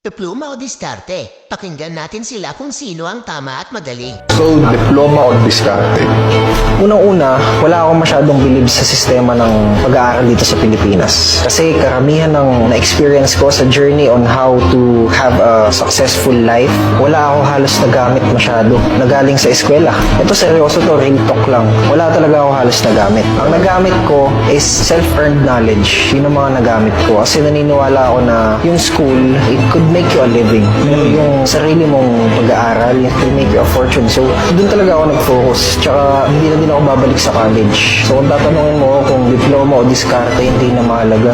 Diploma o diskarte? Pakinggan natin sila kung sino ang tama at magaling. So, diploma o diskarte? Unang-una, wala akong masyadong bilib sa sistema ng pag-aaral dito sa Pilipinas. Kasi karamihan ng na-experience ko sa journey on how to have a successful life, wala ako halos nagamit masyado. Nagaling sa eskwela. Ito seryoso to, real talk lang. Wala talaga ako halos nagamit. Ang nagamit ko is self-earned knowledge. Yun ang mga nagamit ko. Kasi naniniwala ako na yung school, it could make you a living. Yung sarili mong pag-aaral, it could make you a fortune. So, doon talaga ako nag-focus. Tsaka, hindi na din ako babalik sa college. So, kung tatanungin mo kung diploma o diskarte, hindi na mahalaga.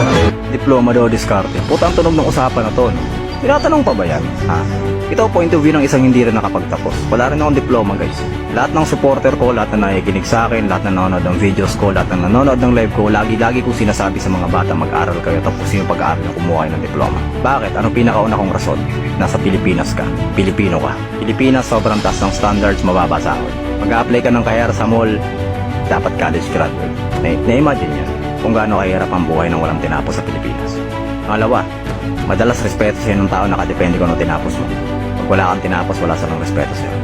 Diploma daw diskarte. Puta ang tunog ng usapan na to, no? Tinatanong pa ba yan? Ha? Ito ang point of view ng isang hindi rin nakapagtapos. Wala rin akong diploma, guys. Lahat ng supporter ko, lahat na nakikinig sa akin, lahat na nanonood ng videos ko, lahat na nanonood ng live ko, lagi kong sinasabi sa mga bata, mag-aral kayo, tapos yung pag-aaral na kumuha kayo ng diploma. Bakit? Anong pinakauna kong rason? Nasa Pilipinas ka. Pilipino ka. Pilipinas, sobrang taas ng standards, mababa sahod. Mag-a-apply ka ng kayar sa mall, dapat college graduate. Na-imagine yan kung gaano kahirap ang buhay ng walang tinapos sa Pilipinas. Pangalawa, madalas respeto sa'yo ng tao nakadepende kung ano tinapos mo. Pag wala kang tinapos, wala silang respeto sa'yo.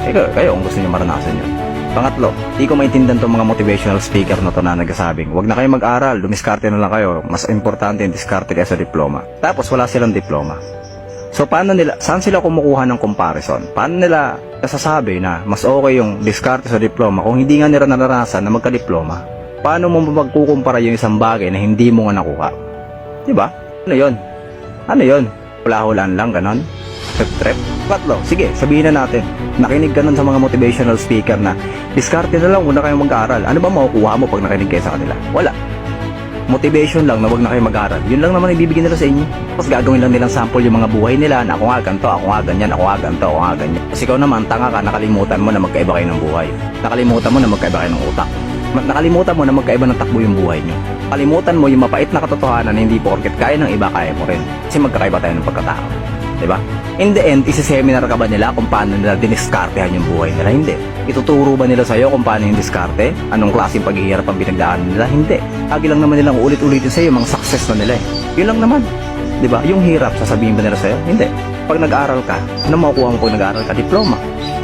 Kayo kung gusto nyo maranasan yun. Pangatlo, di ko maintindihan itong mga motivational speaker na to na nagsasabing, huwag na kayo mag-aral, dumiskarte na lang kayo, mas importante yung diskarte kaysa diploma. Tapos wala silang diploma. So saan sila kumukuha ng comparison? Paano nila nasasabi na mas okay yung diskarte sa diploma kung hindi nga nila naranasan na magka-diploma? Paano mo magkukumpara yung isang bagay na hindi mo nga nakuha? Diba? Ano yun? Hula-hulaan lang, ganon? Trip-trip? Patlo, sige, sabihin na natin. Nakinig ka nun sa mga motivational speaker na diskarte na lang, huwag na kayong mag-aaral. Ano ba makukuha mo pag nakinig kayo sa kanila? Wala. Motivation lang na huwag na kayo mag-aaral. Yun lang naman ibibigay nila sa inyo. Tapos gagawin lang nilang sample yung mga buhay nila na ako nga ganito, ako nga ganyan, ako nga ganito, ako nga ganyan. Kasi ikaw naman, tanga ka, nakalimutan mo na magkaiba kayo ng buhay. Nakalimutan mo na magkaiba kayo ng utak. Nakalimutan mo na magkaiba ng takbo yung buhay nyo. Nakalimutan mo yung mapait na katotohanan na hindi porket kaya ng iba, kaya mo rin. Kasi magkakaiba tayo ng pagkatao. Diba? In the end, isi-seminar ka ba nila kung paano nila diniskartehan yung buhay nila? Hindi. Ituturo ba nila sa'yo kung paano yung diskarte? Anong klaseng paghihirap ang pinagdaanan nila? Hindi. Lagi lang naman nilang ulit-ulitin sa'yo yung mga success na nila eh. Yun lang naman. Diba? Yung hirap, sasabihin ba nila sa'yo? Hindi. Pag nag-aaral ka, ano makukuha mo pag nag-aaral ka? Diploma.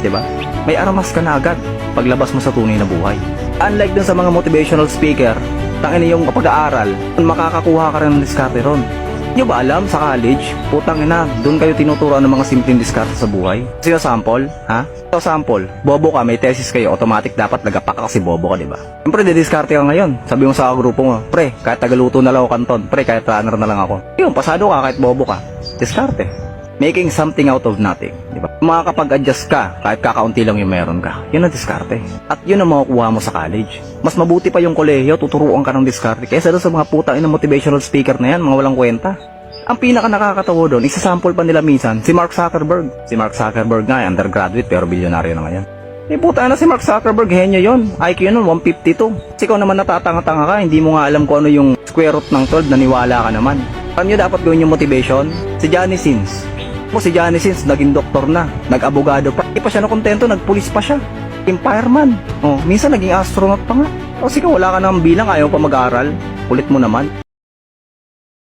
Diba? May aramas ka na agad paglabas mo sa tunay na buhay. Unlike dun sa mga motivational speaker, tangina yung pag-aaral, makakakuha ka rin ng diskarte ron. Nyo ba alam sa college, putang ina, doon kayo tinuturuan ng mga simpleng diskarte sa buhay? Sino sample? Ha? So sample, bobo ka, may thesis kayo, automatic dapat nagapak ka kasi bobo ka, diba? Siyempre, didiskarte ka ngayon. Sabi mo sa grupo mo, pre, kahit tagaluto na lang ako kanton, pre, kahit runner na lang ako. Yun, pasado ka kahit bobo ka. Diskarte. Making something out of nothing, diba? Makakapag-adjust ka, kahit kakaunti lang yung meron ka. Yun ang diskarte. At yun ang makukuha mo sa college. Mas mabuti pa yung kolehiyo, tuturuan ka ng diskarte kaysa doon sa mga putang ina motivational speaker na yan, mga walang kwenta. Ang pinaka nakakatawa doon, isasample pa nila minsan, si Mark Zuckerberg. Si Mark Zuckerberg nga, undergraduate pero bilyonaryo na ngayon. Puta na si Mark Zuckerberg, henyo yun. IQ nun, 152. Kasi ikaw naman natatanga-tanga ka, hindi mo nga alam kung ano yung square root ng 12, naniwala ka naman. Paano nyo dapat gawin yung motivation? Si Johnny Sins. Si Johnny Sins, naging doktor na, nag-abogado pa. Hindi pa siya nakontento, nagpulis pa siya. Fireman. Minsan naging astronaut pa nga. Kasi kung wala ka nang bilang, ayaw pa mag-aaral. Kulit mo naman.